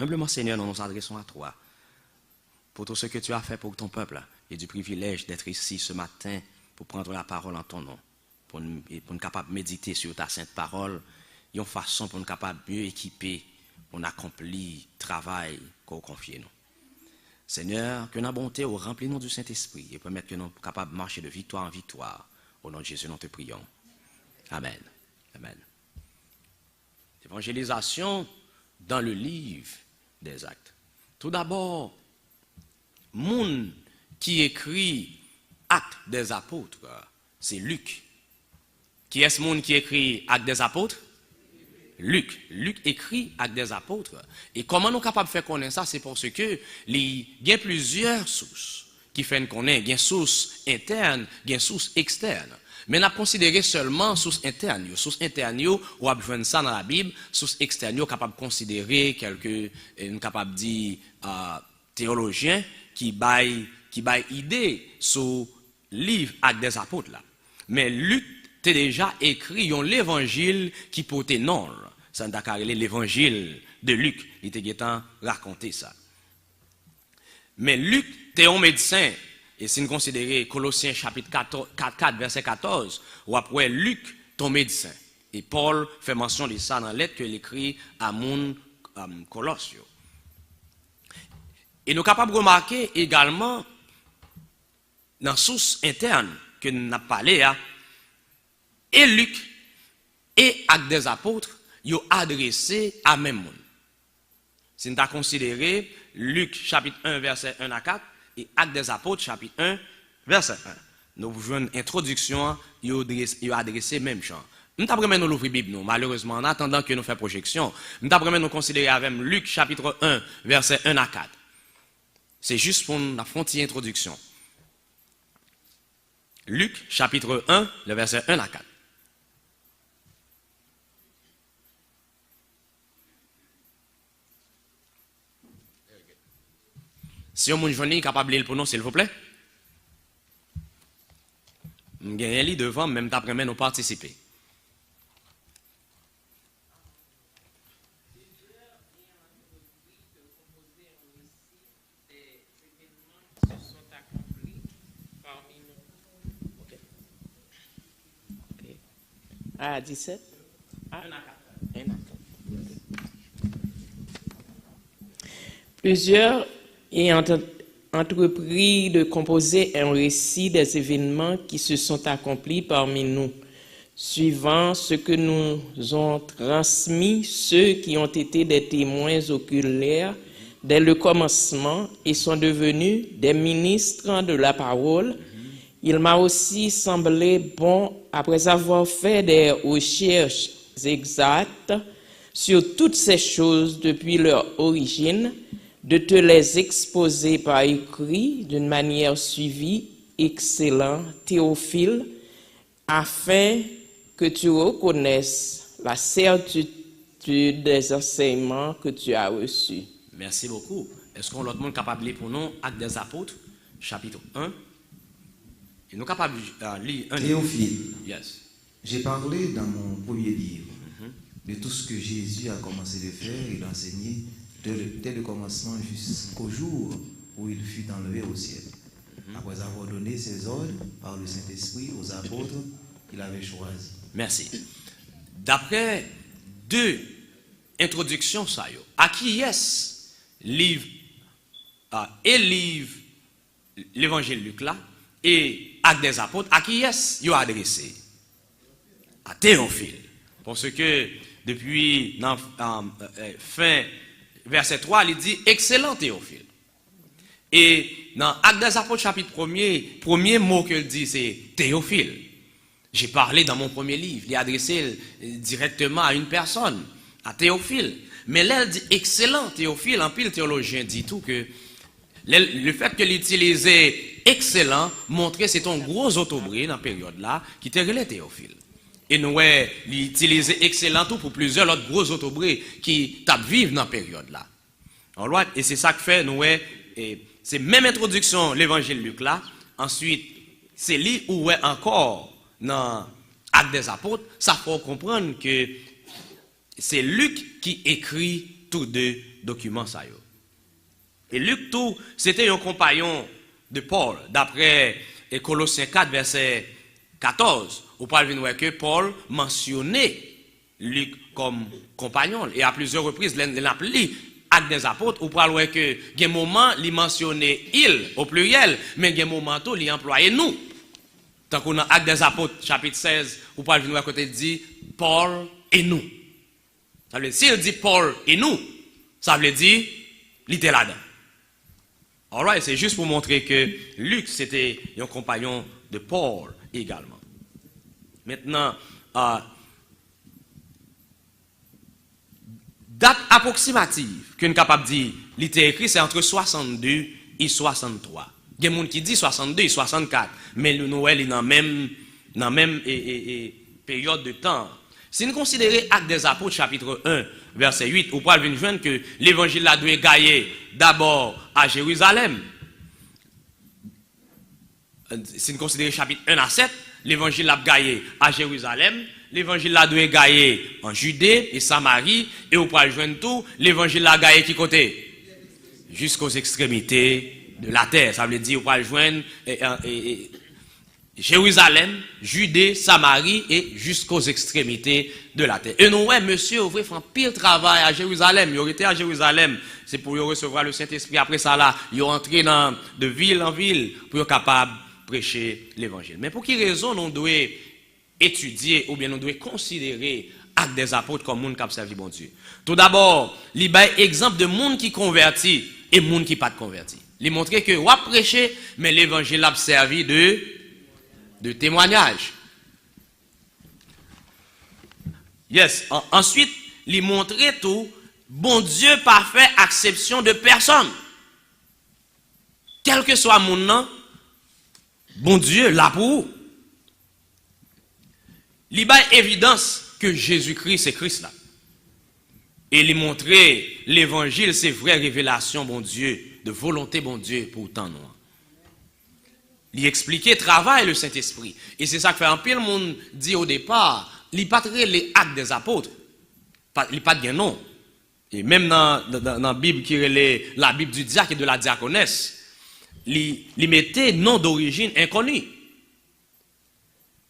Humblement, Seigneur, nous nous adressons à toi pour tout ce que tu as fait pour ton peuple et du privilège d'être ici ce matin pour prendre la parole en ton nom, pour nous capables de méditer sur ta sainte parole, une façon pour nous capables mieux équiper, pour accomplir le travail qu'on confie nous. Seigneur, que notre bonté au rempli-nous du Saint-Esprit et permettre que nous soyons capables de marcher de victoire en victoire. Au nom de Jésus, nous te prions. Amen. Amen. Évangélisation dans le livre des Actes. Tout d'abord, monde qui écrit Actes des Apôtres, c'est Luc. Qui est ce monde qui écrit Actes des Apôtres? Luc. Luc écrit Actes des Apôtres. Et comment nous sommes capables de faire connaître ça? C'est parce que il y a plusieurs sources qui font connaître. Il y a une source interne, il y a une source externe. Mais on a considéré seulement source interne. Source interne, on a besoin de ça dans la Bible. Source externe, on est capable de considérer quelques, capable de dire, théologiens qui baillent idée sur le livre Actes des Apôtres là. Mais Luc a déjà écrit l'évangile qui portait nom. Ça n'a pas l'évangile de Luc. Il était raconté ça. Mais Luc était un médecin. Et si nous considérons Colossiens chapitre 4, verset 14, ou après Luc, ton médecin. Et Paul fait mention de ça dans la lettre qu'il écrit à mon Colossio. Et nous sommes capables de remarquer également dans la source interne que nous avons parlé, et Luc et Actes des Apôtres, ils ont adressé à même monde. Si nous avons considéré Luc chapitre 1, verset 1 à 4, et Actes des Apôtres, chapitre 1, verset 1. Nous avons une introduction, ils ont adressé même champ. Nous avons nous l'ouvrir Bible, nous, malheureusement, en attendant que nous fassions projection. Nous avons nous considérer avec Luc, chapitre 1, verset 1 à 4. C'est juste pour la frontière introduction. Luc, chapitre 1, le verset 1 à 4. Si on est capable de lire pour nous, s'il vous plaît. Je vais un lit devant, même d'après nous participer. À 17? Plusieurs ayant entrepris de composer un récit des événements qui se sont accomplis parmi nous, suivant ce que nous ont transmis ceux qui ont été des témoins oculaires dès le commencement et sont devenus des ministres de la parole. Il m'a aussi semblé bon, après avoir fait des recherches exactes sur toutes ces choses depuis leur origine, de te les exposer par écrit d'une manière suivie, excellent, Théophile, afin que tu reconnaisses la certitude des enseignements que tu as reçus. Merci beaucoup. Est-ce qu'on l'autre monde capable de lire pour nous Actes des Apôtres, chapitre 1? Et nous capables de lire un Théophile, yes. J'ai parlé dans mon premier livre de tout ce que Jésus a commencé de faire et d'enseigner dès le commencement jusqu'au jour où il fut enlevé au ciel. Après avoir donné ses ordres par le Saint-Esprit aux apôtres qu'il avait choisis. Merci. D'après deux introductions, ça y est. À qui est livre et livre l'évangile Luc là et Actes des Apôtres, à qui est-ce qu'il a adressé? À Théophile. Parce que depuis fin verset 3, il dit excellent Théophile. Et dans Actes des Apôtres, chapitre 1er, premier mot qu'il dit, c'est Théophile. J'ai parlé dans mon premier livre, il est adressé directement à une personne, à Théophile. Mais là, il dit excellent Théophile, en pile théologien dit tout que le fait que l'utiliser excellent montrait que c'est un gros autobré dans la période là qui était relé Théophile. Et nous l'utiliser excellent tout pour plusieurs autres gros autobrés qui tapent vivre dans la période là. Et c'est ça que fait nous c'est même introduction l'évangile Luc là, ensuite c'est lui où est encore dans Actes des Apôtres, ça faut comprendre que c'est Luc qui écrit tous deux documents ça yo. Et Luc tout, c'était un compagnon de Paul, d'après Colossiens 4, verset 14. Vous pouvez voir que Paul mentionnait Luc comme compagnon. Et à plusieurs reprises, il a appelé Actes des Apôtres. Vous pouvez voir que, il y a un moment, il mentionnait il au pluriel, mais il y a un moment où il employait nous. Tant qu'on a Actes des Apôtres, chapitre 16, vous pouvez voir côté dit Paul et nous. Ça veut dire, s'il dit Paul et nous, ça veut dire, il était là-dedans. Alright, c'est juste pour montrer que Luc, c'était un compagnon de Paul également. Maintenant, date approximative que nous sommes capables de dire, il était écrit, c'est entre 62 et 63. Il y a des gens qui disent 62 et 64, mais le Noël est dans la même période de temps. Si nous considérons Actes des Apôtres, chapitre 1, verset 8, vous pouvez venir joindre que l'évangile a dû gagner d'abord à Jérusalem. Si nous considérons chapitre 1 à 7, l'évangile a gagné à Jérusalem, l'évangile a dû gagner en Judée et Samarie, et vous pouvez joindre tout, l'évangile a gagné qui côté? Jusqu'aux extrémités de la terre. Ça veut dire, vous pouvez joindre Jérusalem, Judée, Samarie et jusqu'aux extrémités de la terre. Et nous, ouais, monsieur, vous fait un pire travail à Jérusalem. Il aurait été à Jérusalem, c'est pour recevoir le Saint-Esprit. Après ça, là, il est entré de ville en ville pour être capable de prêcher l'évangile. Mais pour quelle raison nous devons étudier ou bien nous devons considérer Actes des Apôtres comme monde qui a servi bon Dieu? Tout d'abord, il y a exemple de monde qui convertit et monde qui pas de converti. Il montre que on a prêché, mais l'évangile a servi de témoignage. Yes. Ensuite, il montre tout, bon Dieu pas fait exception de personne. Quel que soit mon nom, bon Dieu là pour vous. Il y a évidence que Jésus-Christ c'est Christ là. Et il montre l'évangile c'est vraie révélation bon Dieu, de volonté bon Dieu pour tant nous. Il expliquait travail le Saint-Esprit. Et c'est ça que fait un pile monde dit au départ, il pas les Actes des Apôtres. Il pas de nom. Et même dans la Bible qui est la Bible du diacre et de la diaconesse, il mettait nom d'origine inconnu.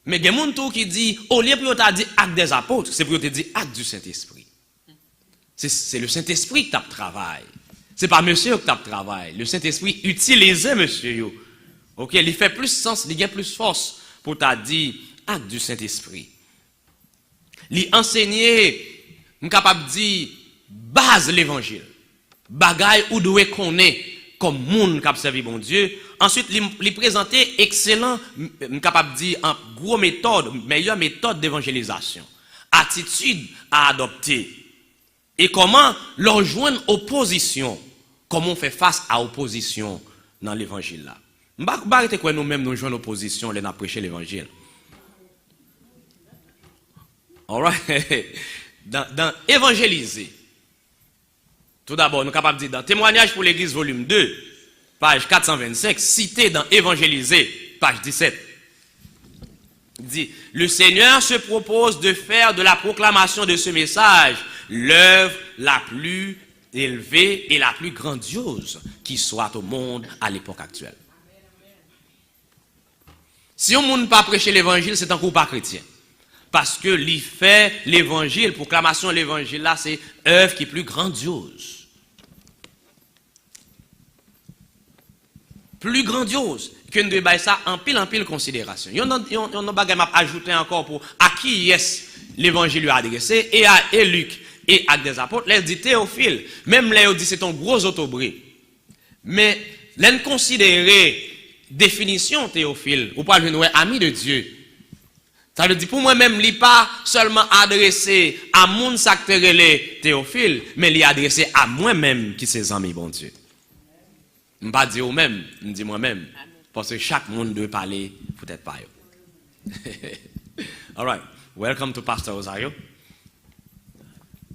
Mais il y a des gens qui dit, au lieu pour te dire Actes des Apôtres, c'est pour te dire Actes du Saint-Esprit. C'est le Saint-Esprit qui tape travail. C'est pas monsieur qui tape travail. Le Saint-Esprit utilisait monsieur. Ok, il fait plus sens, il y a plus force pour t'a dire Acte du Saint-Esprit. Il enseignait, capable de dire base l'évangile. Bagaille ou doit connaître comme monde qui a servi bon Dieu. Ensuite, il présentait excellent, capable de dire en gros méthode, meilleure méthode d'évangélisation. Attitude à adopter. Et comment leur joindre opposition. Comment on fait face à opposition dans l'évangile là. M'arrêtez quoi nous-mêmes nous joignons l'opposition, les n'a prêché l'évangile. Alright. Dans évangéliser. Tout d'abord, nous sommes capables de dire dans Témoignage pour l'Église, volume 2, page 425, cité dans Évangéliser, page 17. Il dit, le Seigneur se propose de faire de la proclamation de ce message l'œuvre la plus élevée et la plus grandiose qui soit au monde à l'époque actuelle. Si on ne pas prêcher l'évangile, c'est un coup pas chrétien. Parce que l'il fait l'évangile, proclamation de l'évangile là, c'est œuvre qui est plus grandiose. Plus grandiose. Que nous devons ça en pile considération. Il y a un bagage à ajouter encore pour à qui est l'évangile lui adressé, et Luc, et Actes des Apôtres, les dit Théophile, même les dit c'est un gros autobré. Mais l'en considérer définition Théophile, ou pas le ami de Dieu. Ça veut dire pour moi-même, il n'est pas seulement adressé à mon secteur Théophile, mais il est adressé à moi-même qui c'est amis, bon Dieu. Je ne pas dire au même, je dis moi-même. Parce que chaque monde doit parler, peut-être pas. All right. Welcome to Pastor Rosario.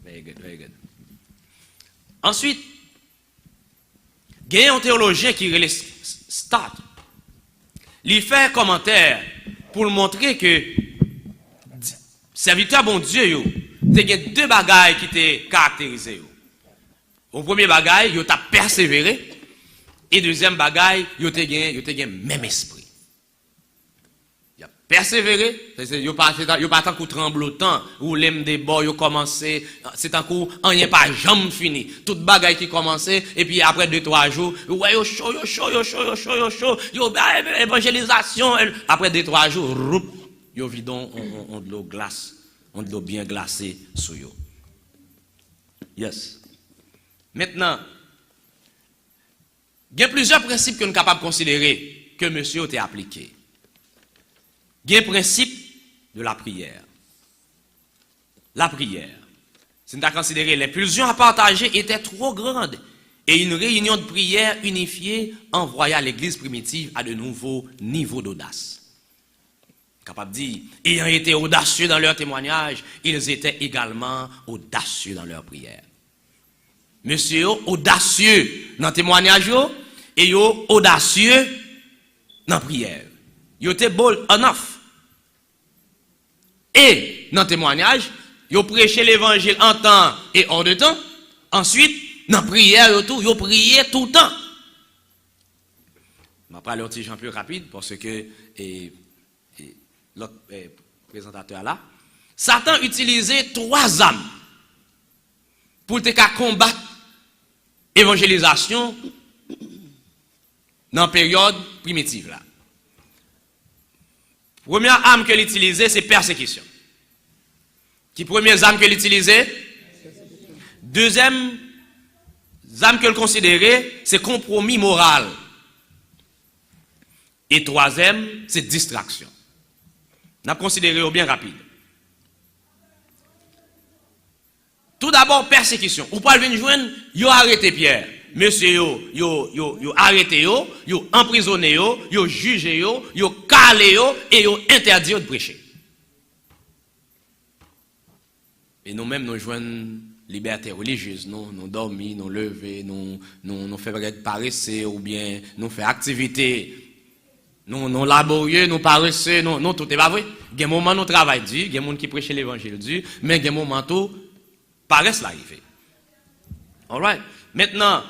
Very good, very good. Ensuite, il y a un théologien qui relève Stott. Il fait un commentaire pour montrer que serviteur bon Dieu, il y a deux bagailles qui te caractérisent. Au premier bagaille, yo t'a persévéré. Et deuxième bagaille, yo te gen même esprit. Il a persévéré, yo pas tant coup tremblotant ou l'aime des bords yo commencé, c'est un coup rien pas jamais fini. Toute bagaille qui commençait et puis après 2-3 jours, ouais yo chaud, évangélisation après 2-3 jours, roup, yo vidon on de l'eau glace, on de l'eau bien glacée sur yo. Yes. Maintenant, il y a plusieurs principes que nous sommes capables de considérer que monsieur a appliqué. Il y a un principe de la prière. La prière. Si nous avons considéré les pulsions à partager étaient trop grandes et une réunion de prière unifiée envoya l'église primitive à de nouveaux niveaux d'audace. Capable de dire, ayant été audacieux dans leur témoignage, ils étaient également audacieux dans leur prière. Monsieur audacieux dans le témoignage et yo audacieux dans la prière. Yo te bold enough. Et dans le témoignage, yo prêché l'évangile en temps et hors de temps. Ensuite, dans la prière, yo prié tout le temps. Je vais parler un petit peu plus rapide parce que l'autre présentateur là. Satan utilisait 3 armes pour te combattre évangélisation dans la période primitive là. Première arme qu'elle utilisait, c'est persécution. Qui première arme qu'elle utilisait? Deuxième arme qu'elle considérait, c'est compromis moral. Et troisième, c'est distraction. On a considéré au bien rapide. Tout d'abord, persécution. Ou pas venir joindre, yo arrêté Pierre. Monsieur yo arrêté yo emprisonné yo jugé yo calé yo et yo interdit de prêcher. Et nous-mêmes nous joignons liberté religieuse, nous dormir, nous lever, nous faire paresser ou bien nous faire activité, nous laborieux, nous paresseux, non tout est pas vrai. Il y a un moment nous travaillons dur, il y a des gens qui prêchent l'évangile dur, mais il y a un moment tout paresse l'arrivée. All right. Maintenant,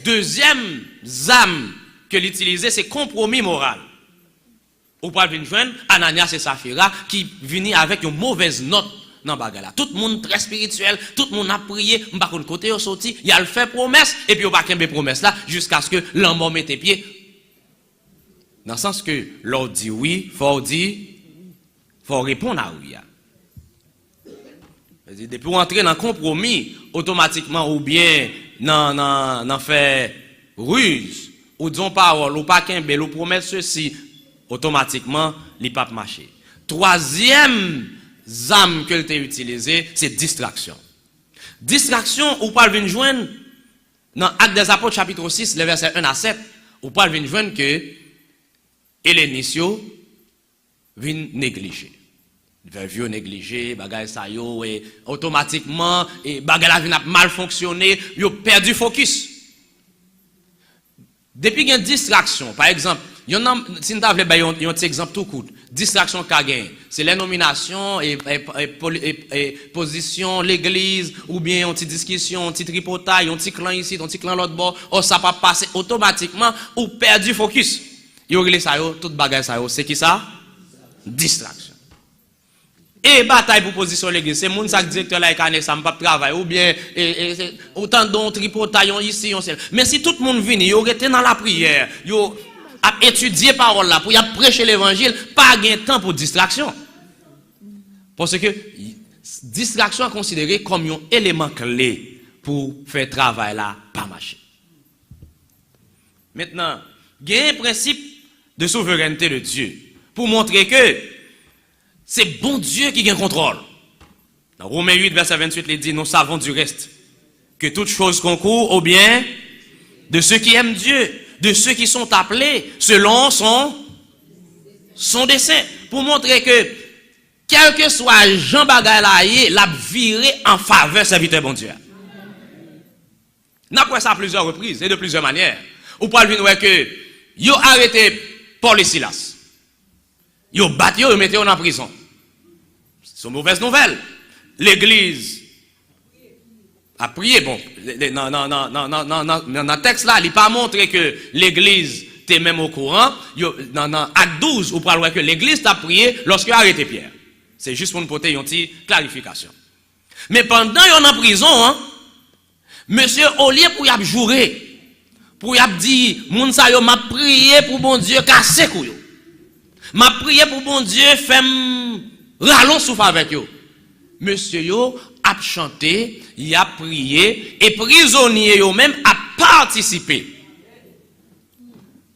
deuxième arme que l'utiliser, c'est compromis moral. Ou pas venir joindre Ananias et Saphira qui viennent avec une mauvaise note dans bagala. Tout le monde très spirituel, tout le monde a prié, m'pa kon côté au sorti, il a fait promesse et puis on pas kembe promesse là jusqu'à ce que l'homme mette pied. Dans le sens que l'on dit oui, faut répondre à oui. Depuis entrer dans le compromis, automatiquement ou bien dans fait ruse, ou disons parole, ou pas qu'un bel, ou promettre ceci, automatiquement, il pas marcher. Troisième arme que tu as utilisée, c'est distraction. Distraction, ou pas venir joindre, dans Actes des Apôtres, chapitre 6, les versets 1 à 7, ou pas venir joindre que Hélénisio vient négliger. Vieux négligé, bagay sa yo, et automatiquement, et bagay la vie n'a mal fonctionné, yo perdu focus. Depuis qu'il y a une distraction, par exemple, si nous avons un exemple tout court, distraction qu'a gagné, c'est les nominations et position, l'église, ou bien une petite discussion, un petit tripotaille, un petit clan ici, un petit clan l'autre bord, ou ça pas passer automatiquement, ou perdu focus. Yo relé ça yo, toute bagay ça yo, c'est qui ça? Distraction. Et bataille pour position l'église, c'est mon sac directeur là et ça me pas travail ou bien autant don tripotaillon ici on sait. Mais si tout le monde vient, yo rete dans la prière, yo a étudier parole là pour y prêcher l'évangile, pas gain temps pour distraction. Parce que distraction est considérée comme un élément clé pour faire travail là pas marcher. Maintenant, il y a un principe de souveraineté de Dieu pour montrer que c'est bon Dieu qui a le contrôle. Dans Romains 8, verset 28, il dit, nous savons du reste que toute chose concourt au bien de ceux qui aiment Dieu, de ceux qui sont appelés selon son dessein. Pour montrer que, quel que soit Jean Bagay l'a viré en faveur serviteur bon Dieu. N'a pas ça à plusieurs reprises et de plusieurs manières. Ou pas le dire que, yo arrêté Paul et Silas. Yo battu, yo mettez en prison. C'est une mauvaise nouvelle. L'église a prié. Bon, dans le texte là, il n'a pas montré que l'église était même au courant. Dans Acte 12, on parle que l'église a prié lorsqu'il a arrêté Pierre. C'est juste pour nous porter une petite clarification. Mais pendant qu'il est en prison, hein, monsieur, au lieu pour y avoir juré, pour y avoir dit, moun sa yo m'a prié pour bon Dieu casser couyo. M'a prié pour bon Dieu faire rallon souffle avec yo. Monsieur yo a chanté, il a prié et prisonnier yo même a participé.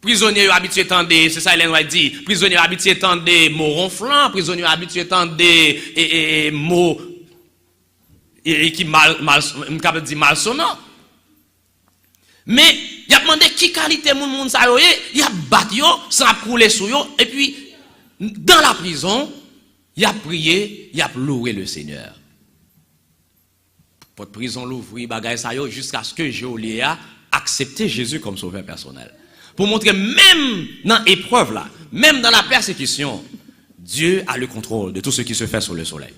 Prisonnier habitué tendre, c'est ça Hélène White dit, prisonnier habitué tendre mots ronflants, prisonnier habitué tendre mots qui malsonnant. Mais il a demandé qui qualité moun sa yo, il a battu yo, ça a coulé sur yo et puis dans la prison, il a prié, il a loué le Seigneur. Pour prison l'ouvrir bagay sa yo jusqu'à ce que Géolia accepte Jésus comme sauveur personnel. Pour montrer même dans l'épreuve là, même dans la persécution, Dieu a le contrôle de tout ce qui se fait sous le soleil.